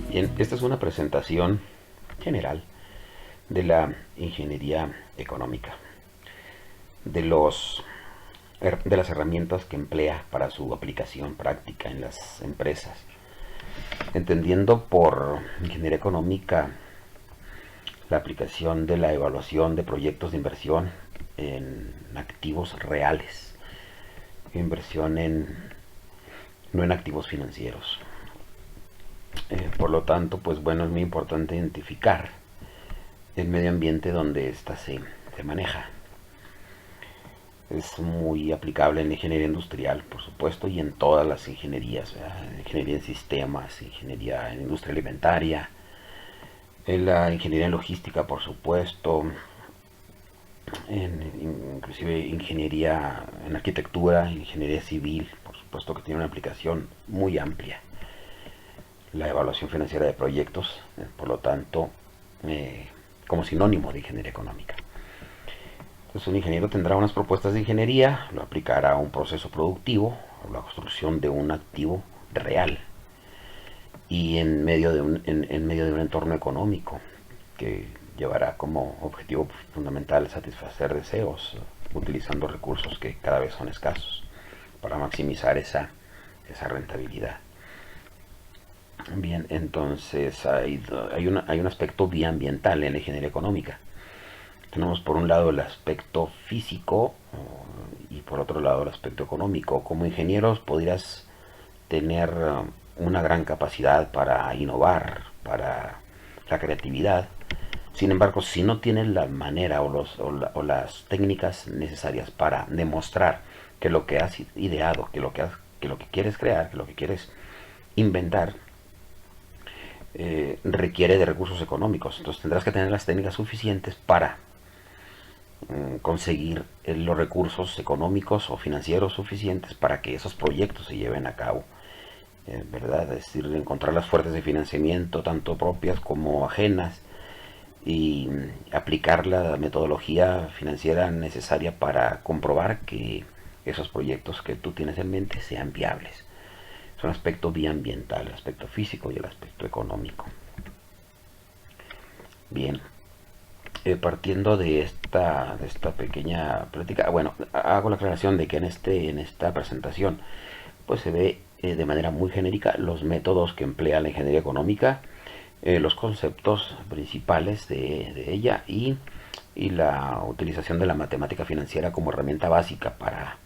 Bien, esta es una presentación general de la ingeniería económica, de las herramientas que emplea para su aplicación práctica en las empresas, entendiendo por ingeniería económica la aplicación de la evaluación de proyectos de inversión en activos reales, inversión no en activos financieros. Por lo tanto, pues bueno, es muy importante identificar el medio ambiente donde ésta se maneja. Es muy aplicable en la ingeniería industrial, por supuesto, y en todas las ingenierías, ¿verdad? Ingeniería en sistemas, ingeniería en industria alimentaria, en la ingeniería en logística, por supuesto, inclusive ingeniería en arquitectura, ingeniería civil, por supuesto que tiene una aplicación muy amplia. La evaluación financiera de proyectos, por lo tanto, como sinónimo de ingeniería económica. Entonces un ingeniero tendrá unas propuestas de ingeniería, lo aplicará a un proceso productivo, a la construcción de un activo real y en medio de un entorno económico que llevará como objetivo fundamental satisfacer deseos, utilizando recursos que cada vez son escasos para maximizar esa rentabilidad. Bien, entonces hay un aspecto bioambiental en la ingeniería económica. Tenemos por un lado el aspecto físico y por otro lado el aspecto económico. Como ingenieros podrías tener una gran capacidad para innovar, para la creatividad. Sin embargo, si no tienes la manera o las técnicas necesarias para demostrar que lo que has ideado, que lo que quieres crear, que lo que quieres inventar, requiere de recursos económicos. Entonces tendrás que tener las técnicas suficientes para conseguir los recursos económicos o financieros suficientes para que esos proyectos se lleven a cabo, ¿verdad? Es decir, encontrar las fuentes de financiamiento, tanto propias como ajenas, y aplicar la metodología financiera necesaria para comprobar que esos proyectos que tú tienes en mente sean viables. Es un aspecto bioambiental, el aspecto físico y el aspecto económico. Bien, partiendo de esta pequeña plática, bueno, hago la aclaración de que en esta presentación pues se ve de manera muy genérica los métodos que emplea la ingeniería económica, los conceptos principales de ella y la utilización de la matemática financiera como herramienta básica para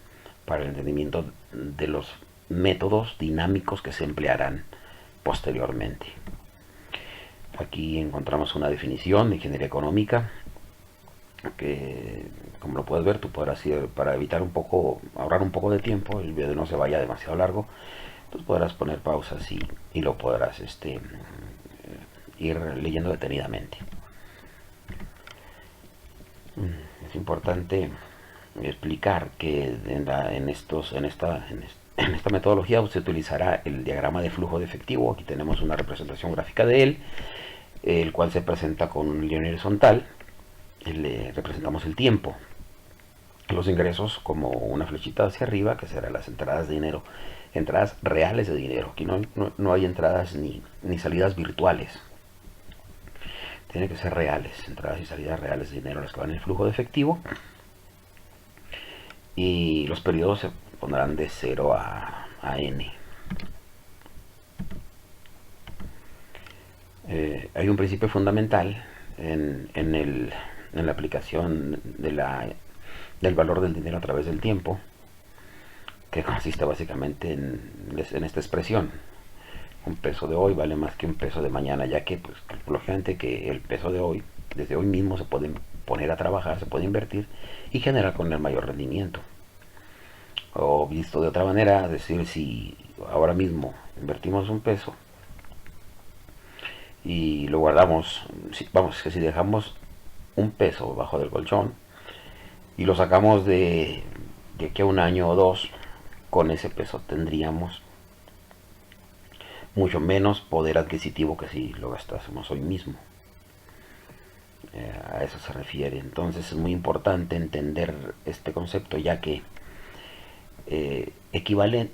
el entendimiento de los métodos dinámicos que se emplearán posteriormente. Aquí encontramos una definición de ingeniería económica que, como lo puedes ver, tú podrás ir, para evitar ahorrar un poco de tiempo, el video no se vaya demasiado largo, pues podrás poner pausas y lo podrás ir leyendo detenidamente. Es importante explicar que en esta metodología se utilizará el diagrama de flujo de efectivo. Aquí tenemos una representación gráfica de él, el cual se presenta con un línea horizontal. Le representamos el tiempo, los ingresos como una flechita hacia arriba, que serán las entradas de dinero, entradas reales de dinero. Aquí no hay entradas ni salidas virtuales, tiene que ser reales, entradas y salidas reales de dinero las que van en el flujo de efectivo, y los periodos se pondrán de 0 a n. Hay un principio fundamental en la aplicación del valor del dinero a través del tiempo, que consiste básicamente en esta expresión: un peso de hoy vale más que un peso de mañana, ya que pues lógicamente que el peso de hoy, desde hoy mismo se puede poner a trabajar, se puede invertir y generar con el mayor rendimiento. O visto de otra manera, es decir, si ahora mismo invertimos un peso y lo guardamos, vamos, que si dejamos un peso bajo del colchón y lo sacamos de aquí a un año o dos, con ese peso tendríamos mucho menos poder adquisitivo que si lo gastásemos hoy mismo. A eso se refiere. Entonces es muy importante entender este concepto, ya que equivale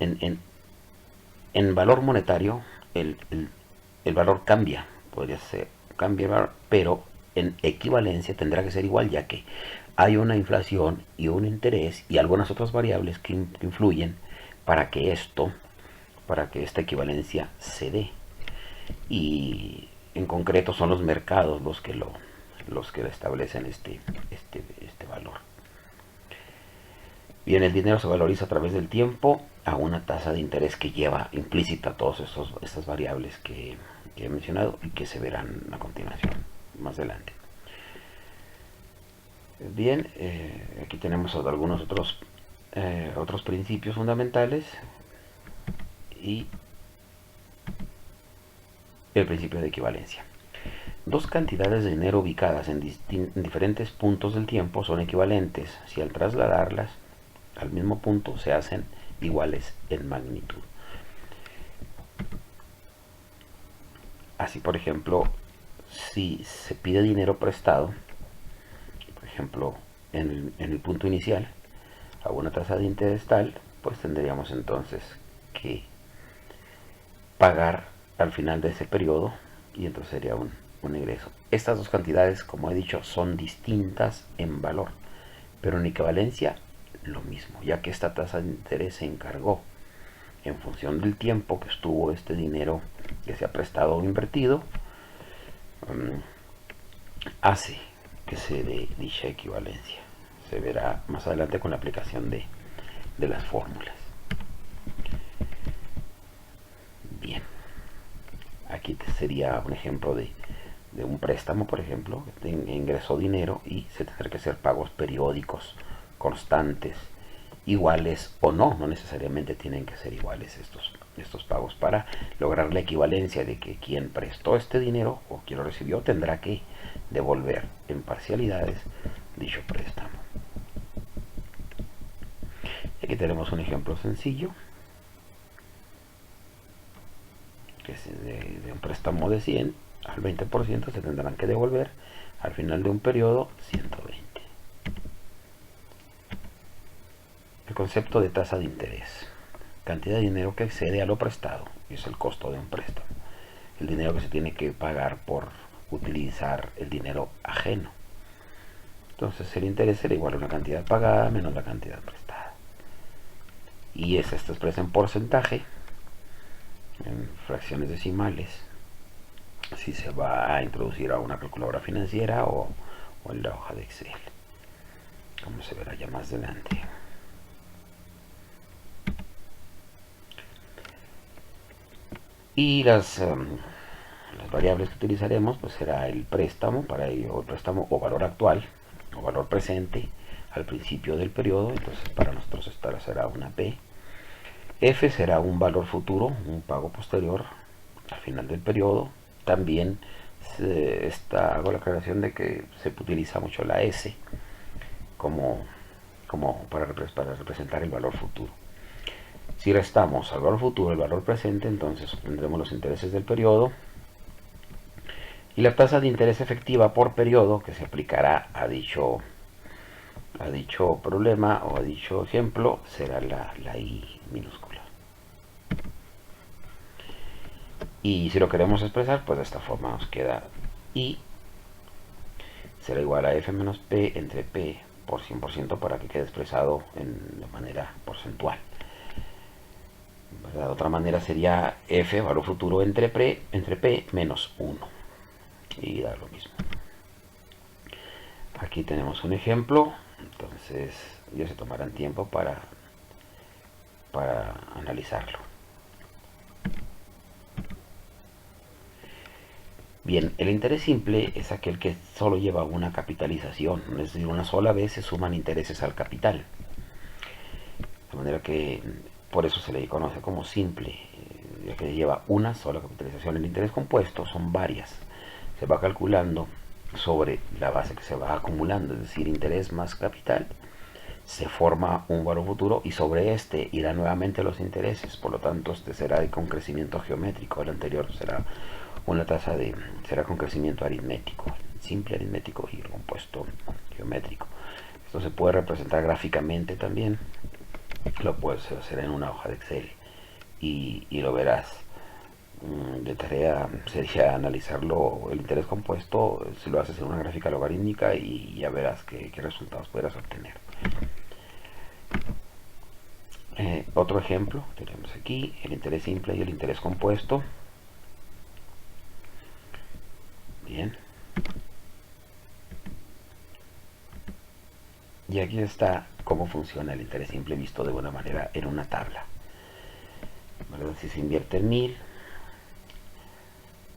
En valor monetario, el valor cambia, podría ser, cambia, pero en equivalencia tendrá que ser igual, ya que hay una inflación y un interés y algunas otras variables que influyen para que para que esta equivalencia se dé. Y en concreto son los mercados los que establecen este valor. Bien, el dinero se valoriza a través del tiempo a una tasa de interés que lleva implícita todas estas variables que he mencionado y que se verán a continuación, más adelante. Bien, aquí tenemos algunos otros principios fundamentales y el principio de equivalencia. Dos cantidades de dinero ubicadas en diferentes puntos del tiempo son equivalentes si al trasladarlas al mismo punto se hacen iguales en magnitud. Así, por ejemplo, si se pide dinero prestado, por ejemplo, en el punto inicial, a una tasa de interés tal, pues tendríamos entonces que pagar al final de ese periodo y entonces sería un ingreso. Estas dos cantidades, como he dicho, son distintas en valor, pero en equivalencia lo mismo, ya que esta tasa de interés se encargó en función del tiempo que estuvo este dinero que se ha prestado o invertido, hace que se dé dicha equivalencia. Se verá más adelante con la aplicación de las fórmulas. Bien, aquí sería un ejemplo de un préstamo, por ejemplo, ingresó dinero y se tendrá que hacer pagos periódicos, constantes, iguales o no necesariamente tienen que ser iguales estos pagos para lograr la equivalencia de que quien prestó este dinero o quien lo recibió tendrá que devolver en parcialidades dicho préstamo. Aquí tenemos un ejemplo sencillo, que es de un préstamo de 100, al 20% se tendrán que devolver al final de un periodo 120. El concepto de tasa de interés: cantidad de dinero que excede a lo prestado, es el costo de un préstamo. El dinero que se tiene que pagar por utilizar el dinero ajeno. Entonces el interés será igual a una cantidad pagada menos la cantidad prestada. Y esto expresa en porcentaje, en fracciones decimales, si se va a introducir a una calculadora financiera o en la hoja de Excel, como se verá ya más adelante. Y las variables que utilizaremos pues será el préstamo, para ello el préstamo o valor actual o valor presente al principio del periodo, entonces para nosotros esta será una P. F será un valor futuro, un pago posterior al final del periodo. También hago la aclaración de que se utiliza mucho la S como para representar el valor futuro. Si restamos al valor futuro el valor presente, entonces tendremos los intereses del periodo y la tasa de interés efectiva por periodo que se aplicará a dicho problema o a dicho ejemplo será la I minúscula. Y si lo queremos expresar, pues de esta forma nos queda I será igual a F menos P entre P por 100% para que quede expresado de manera porcentual. De otra manera sería F, valor futuro, entre P menos 1. Y da lo mismo. Aquí tenemos un ejemplo. Entonces ya se tomarán tiempo para analizarlo. Bien, el interés simple es aquel que solo lleva una capitalización, es decir, una sola vez se suman intereses al capital. De manera que por eso se le conoce como simple, ya que lleva una sola capitalización. El interés compuesto son varias, se va calculando sobre la base que se va acumulando, es decir, interés más capital, se forma un valor futuro y sobre este irán nuevamente los intereses. Por lo tanto, este será con crecimiento geométrico, el anterior será será con crecimiento aritmético, simple aritmético y el compuesto geométrico. Esto se puede representar gráficamente también, lo puedes hacer en una hoja de Excel y lo verás. De tarea sería analizarlo, el interés compuesto, si lo haces en una gráfica logarítmica, y ya verás qué resultados podrás obtener. Otro ejemplo tenemos aquí el interés simple y el interés compuesto. Bien, y aquí está cómo funciona el interés simple visto de buena manera en una tabla, ¿verdad? Si se invierte en 1000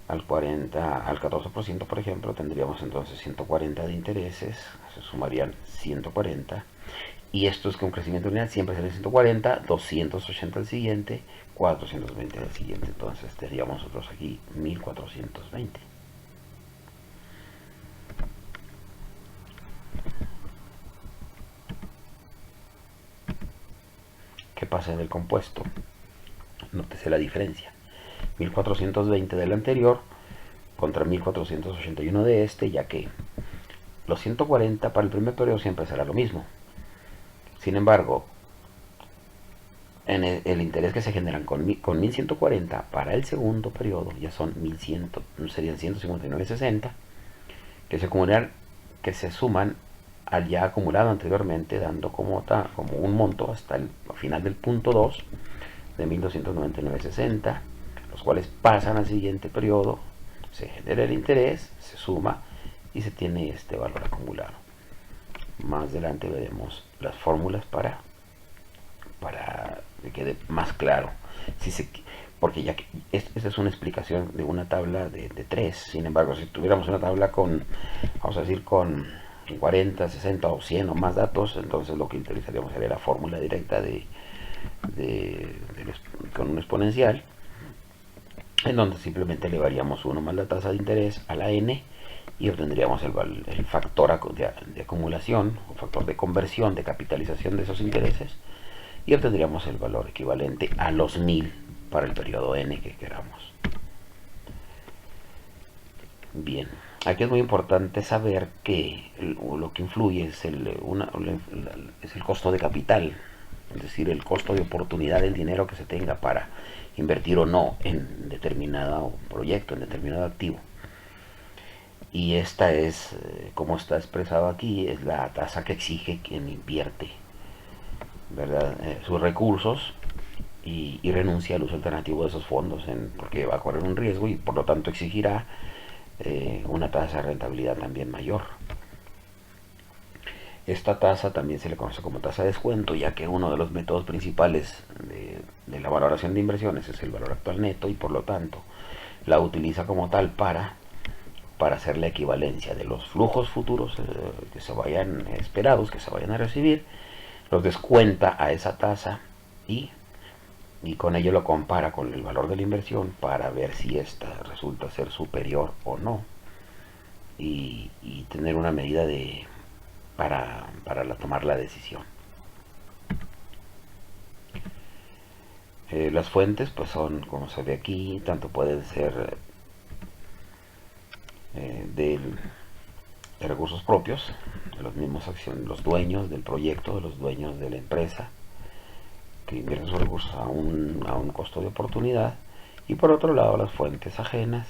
al 14%, por ejemplo, tendríamos entonces 140 de intereses, se sumarían 140, y esto es que un crecimiento lineal siempre será 140, 280 al siguiente, 420 al siguiente, entonces tendríamos nosotros aquí 1420. ¿Qué pasa en el compuesto? Nótese la diferencia. 1420 del anterior contra 1481 de este, ya que los 140 para el primer periodo siempre será lo mismo. Sin embargo, en el interés que se generan con 1140 para el segundo periodo ya son 1100, serían 159.60, que se suman al ya acumulado anteriormente, dando como un monto hasta el final del punto 2 de 1299.60, los cuales pasan al siguiente periodo, se genera el interés, se suma y se tiene este valor acumulado. Más adelante veremos las fórmulas para que quede más claro. Porque ya que esta es una explicación de una tabla de 3. Sin embargo, si tuviéramos una tabla con, vamos a decir, con 40, 60 o 100 o más datos, entonces lo que utilizaríamos sería la fórmula directa con un exponencial, en donde simplemente elevaríamos 1 más la tasa de interés a la n y obtendríamos el factor de acumulación, o factor de conversión, de capitalización de esos intereses, y obtendríamos el valor equivalente a los 1000 para el periodo n que queramos. Bien, aquí es muy importante saber que lo que influye es el costo de capital, es decir, el costo de oportunidad del dinero que se tenga para invertir o no en determinado proyecto, en determinado activo. Y esta es, como está expresado aquí, es la tasa que exige quien invierte, ¿verdad? Sus recursos, y renuncia al uso alternativo de esos fondos, porque va a correr un riesgo y por lo tanto exigirá una tasa de rentabilidad también mayor. Esta tasa también se le conoce como tasa de descuento, ya que uno de los métodos principales de la valoración de inversiones es el valor actual neto, y por lo tanto la utiliza como tal para hacer la equivalencia de los flujos futuros que se vayan esperados, que se vayan a recibir, los descuenta a esa tasa y con ello lo compara con el valor de la inversión para ver si esta resulta ser superior o no, y tener una medida para tomar la decisión. Las fuentes pues son, como se ve aquí, tanto pueden ser de recursos propios, de los mismos los dueños del proyecto, de los dueños de la empresa, que invierten sus recursos a un costo de oportunidad, y por otro lado las fuentes ajenas,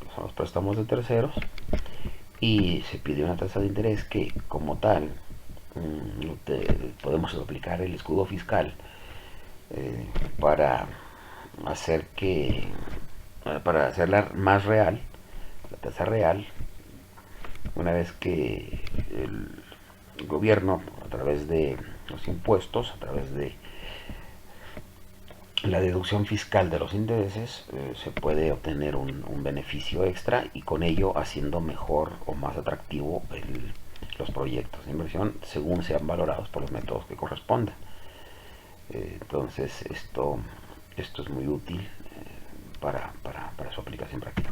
que son los préstamos de terceros, y se pide una tasa de interés que como tal podemos aplicar el escudo fiscal para hacerla más real, la tasa real, una vez que el gobierno, a través de los impuestos, a través de la deducción fiscal de los intereses, se puede obtener un beneficio extra, y con ello haciendo mejor o más atractivo los proyectos de inversión según sean valorados por los métodos que correspondan. Entonces esto es muy útil para su aplicación práctica.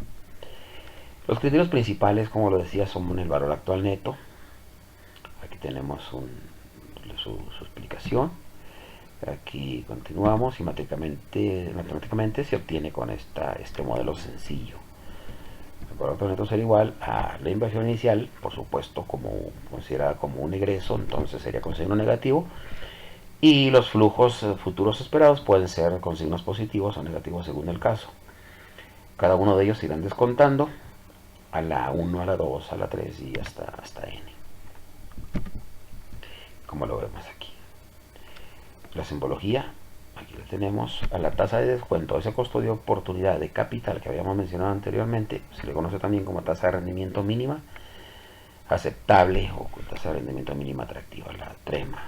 Los criterios principales, como lo decía, son el valor actual neto. Aquí tenemos su explicación. Aquí continuamos y matemáticamente se obtiene con este modelo sencillo. El valor actual neto será igual a la inversión inicial, por supuesto considerada como un egreso, entonces sería con signo negativo, Y los flujos futuros esperados pueden ser con signos positivos o negativos según el caso. Cada uno de ellos irán descontando a la 1, a la 2, a la 3 y hasta n, como lo vemos aquí. La simbología, aquí la tenemos, a la tasa de descuento, ese costo de oportunidad de capital que habíamos mencionado anteriormente, se le conoce también como tasa de rendimiento mínima aceptable o tasa de rendimiento mínima atractiva, la TREMA.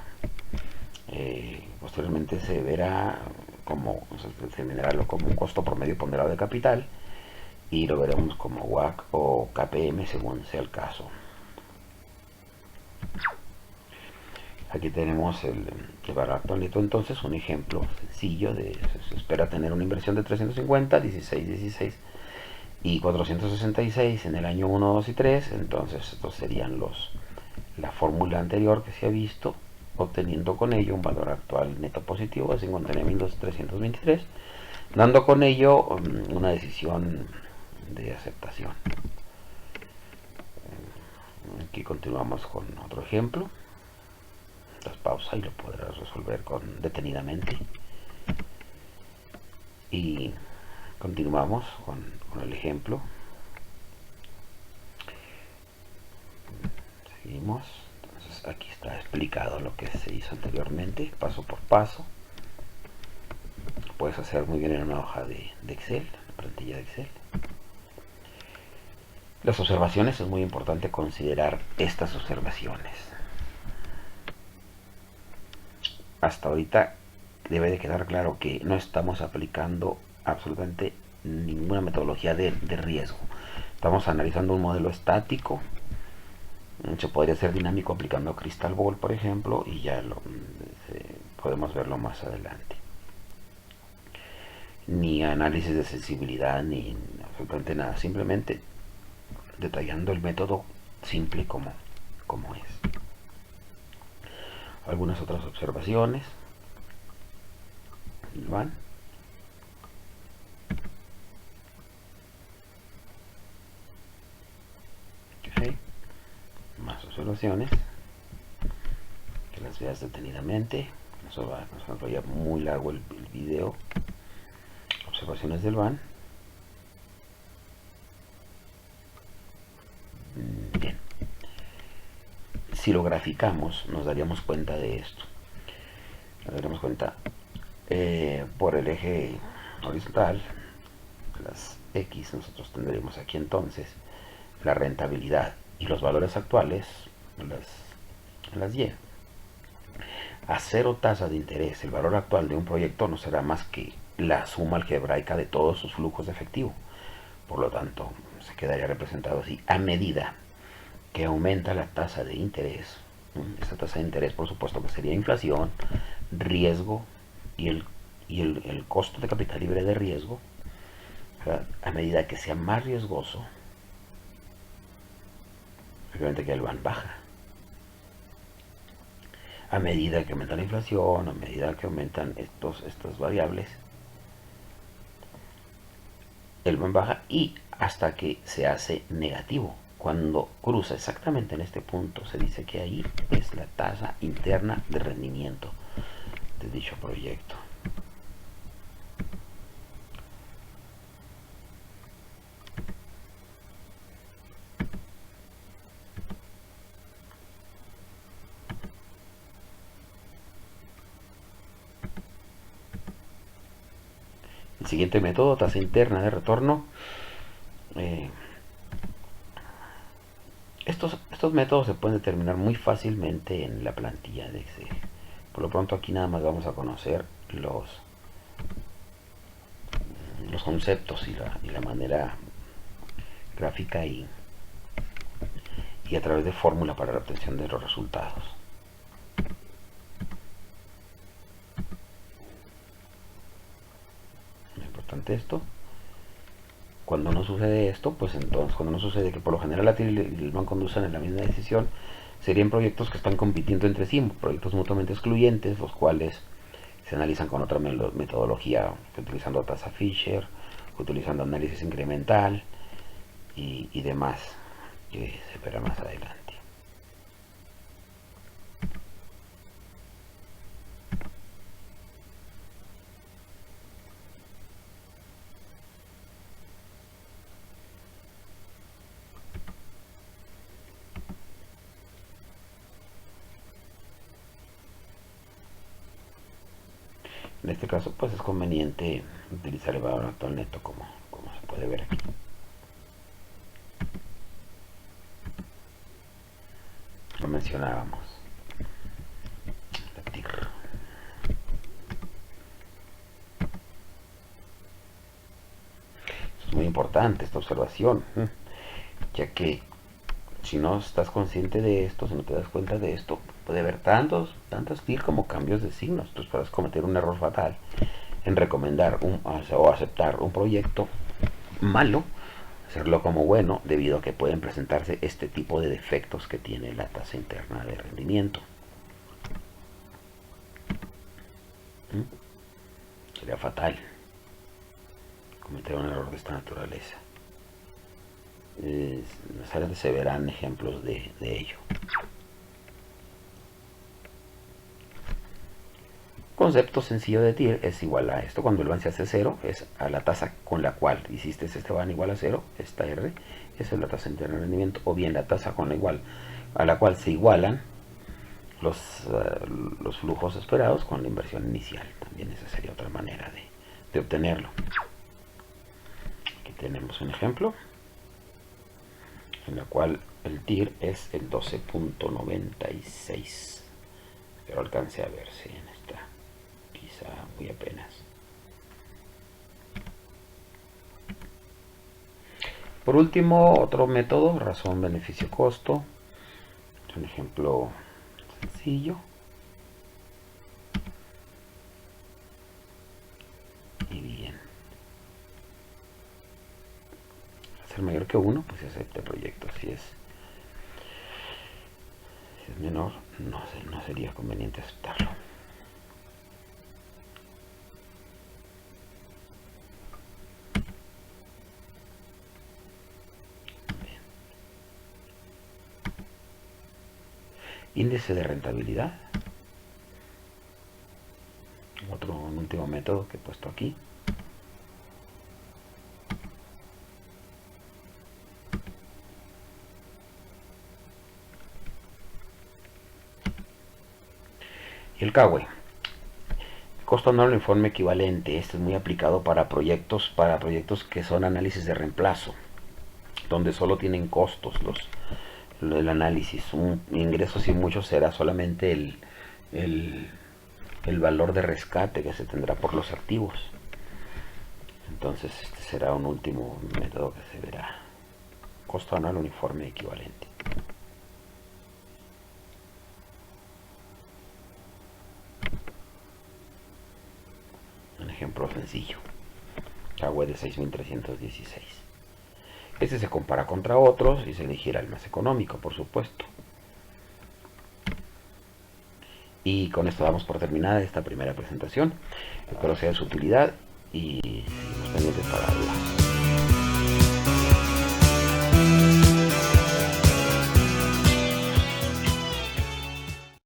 Posteriormente se verá como, se generarlo como un costo promedio ponderado de capital y lo veremos como WACC o KPM según sea el caso. Aquí tenemos el valor actual neto, entonces un ejemplo sencillo de, se espera tener una inversión de 350, 16 y 466 en el año 1, 2 y 3, entonces estos serían la fórmula anterior que se ha visto, obteniendo con ello un valor actual neto positivo de 59.323, dando con ello una decisión de aceptación. Aquí continuamos con otro ejemplo. Das pausa y lo podrás resolver detenidamente. Y continuamos con el ejemplo. Seguimos. Entonces aquí está explicado lo que se hizo anteriormente, paso por paso. Puedes hacer muy bien en una hoja de Excel, una plantilla de Excel. Las observaciones, es muy importante considerar estas observaciones. Hasta ahorita debe de quedar claro que no estamos aplicando absolutamente ninguna metodología de riesgo. Estamos analizando un modelo estático. Se podría ser dinámico aplicando Crystal Ball, por ejemplo, y ya podemos verlo más adelante. Ni análisis de sensibilidad, ni absolutamente nada. Simplemente detallando el método simple como es. Algunas otras observaciones. ¿Van? Okay. Más observaciones. Que las veas detenidamente. Nos vaya muy largo el video. Observaciones del van. Bien. Si lo graficamos, nos daríamos cuenta de esto. Nos daríamos cuenta por el eje horizontal, las X, nosotros tendremos aquí entonces la rentabilidad y los valores actuales, las Y. A cero tasa de interés, el valor actual de un proyecto no será más que la suma algebraica de todos sus flujos de efectivo. Por lo tanto, se quedaría representado así. A medida que aumenta la tasa de interés, esta tasa de interés por supuesto que sería inflación, riesgo y el costo de capital libre de riesgo, a medida que sea más riesgoso, obviamente que el van baja. A medida que aumenta la inflación, a medida que aumentan estas variables, el van baja y hasta que se hace negativo. Cuando cruza exactamente en este punto, se dice que ahí es la tasa interna de rendimiento de dicho proyecto. El siguiente método, tasa interna de retorno. Estos métodos se pueden determinar muy fácilmente en la plantilla de Excel. Por lo pronto aquí nada más vamos a conocer los conceptos y la manera gráfica y a través de fórmula para la obtención de los resultados. Es importante esto. Cuando no sucede esto, pues entonces, cuando no sucede que por lo general la TIR y el BAN conducen en la misma decisión, serían proyectos que están compitiendo entre sí, proyectos mutuamente excluyentes, los cuales se analizan con otra metodología, utilizando tasa Fisher, utilizando análisis incremental y demás, que se verá más adelante. En este caso pues es conveniente utilizar el valor actual neto como se puede ver aquí. Lo mencionábamos. La TIR. Es muy importante esta observación, ya que si no estás consciente de esto, si no te das cuenta de esto, puede haber tantas TIR como cambios de signos. Entonces puedes cometer un error fatal en recomendar o aceptar un proyecto malo, hacerlo como bueno, debido a que pueden presentarse este tipo de defectos que tiene la tasa interna de rendimiento. Sería fatal cometer un error de esta naturaleza. Más adelante se verán ejemplos de ello. Concepto sencillo de TIR es igual a esto. Cuando el van se hace 0, es a la tasa con la cual hiciste este van igual a 0, esta R, esa es la tasa interna de rendimiento, o bien la tasa con la igual a la cual se igualan los flujos esperados con la inversión inicial. También esa sería otra manera de obtenerlo. Aquí tenemos un ejemplo en la cual el TIR es el 12.96. Pero alcance a verse en esta, quizá muy apenas. Por último, otro método, razón, beneficio, costo. Es un ejemplo sencillo. Y bien. Al ser mayor que 1, pues se acepta el proyecto. Si es menor, no sería conveniente aceptarlo. Bien. Índice de rentabilidad. Un último método que he puesto aquí. Y el CAWE. Costo anual uniforme equivalente. Este es muy aplicado para proyectos que son análisis de reemplazo, donde solo tienen costos el análisis. Un ingreso sin mucho será solamente el valor de rescate que se tendrá por los activos. Entonces este será un último método que se verá. Costo anual uniforme equivalente. Un ejemplo sencillo. CAWE de 6.316. Este se compara contra otros y se elegirá el más económico, por supuesto. Y con esto damos por terminada esta primera presentación. Espero sea de su utilidad y seguimos pendientes para dudas.